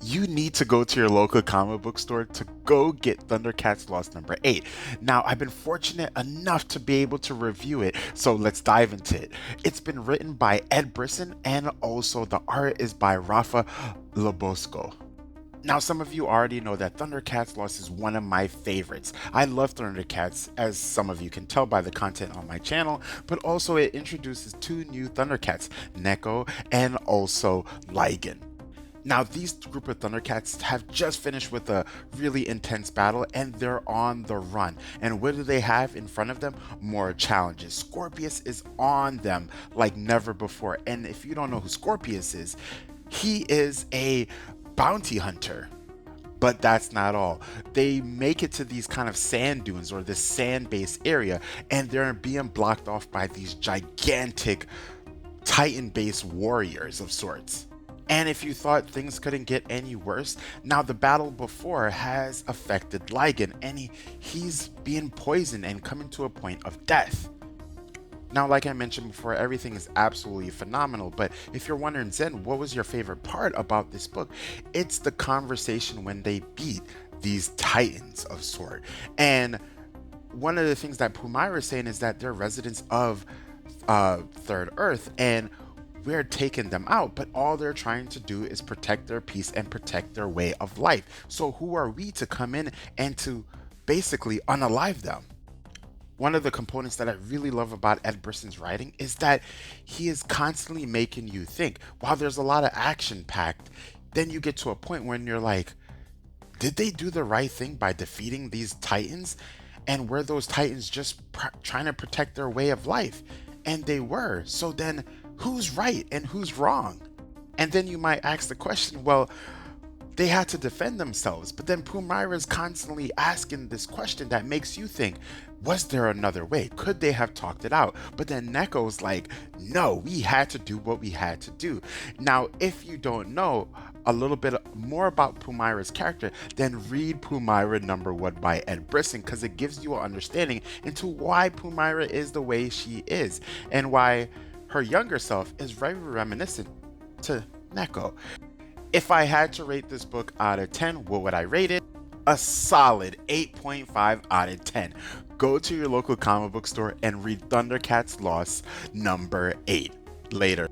you need to go to your local comic book store to go get Thundercats Lost number 8. Now, I've been fortunate enough to be able to review it, so let's dive into it. It's been written by Ed Brisson, and also the art is by Rafa Lobosco. Now, some of you already know that Thundercats Lost is one of my favorites. I love Thundercats, as some of you can tell by the content on my channel, but also it introduces two new Thundercats, Neko and also Ligan. Now, these group of Thundercats have just finished with a really intense battle and they're on the run. And what do they have in front of them? More challenges. Scorpius is on them like never before. And if you don't know who Scorpius is, he is a bounty hunter. But that's not all. They make it to these kind of sand dunes or this sand based area, and they're being blocked off by these gigantic Titan based warriors of sorts. And if you thought things couldn't get any worse, now the battle before has affected Ligan, and he's being poisoned and coming to a point of death. Now, like I mentioned before, everything is absolutely phenomenal, but if you're wondering, Zen, what was your favorite part about this book? It's the conversation when they beat these titans of sort. And one of the things that Pumira is saying is that they're residents of Third Earth, and we're taking them out, but all they're trying to do is protect their peace and protect their way of life. So who are we to come in and to basically unalive them? One of the components that I really love about Ed Brisson's writing is that he is constantly making you think. While there's a lot of action packed, then you get to a point when you're like, did they do the right thing by defeating these titans? And were those titans just trying to protect their way of life? And they were. So then who's right and who's wrong? And then you might ask the question, well, they had to defend themselves, but then Pumira is constantly asking this question that makes you think, was there another way? Could they have talked it out? But then Neko's like, no, we had to do what we had to do. Now, if you don't know a little bit more about Pumira's character, then read Pumira number 1 by Ed Brisson, because it gives you an understanding into why Pumira is the way she is and why her younger self is very reminiscent to Neko. If I had to rate this book out of 10, what would I rate it? A solid 8.5 out of 10. Go to your local comic book store and read Thundercats Lost number 8. Later.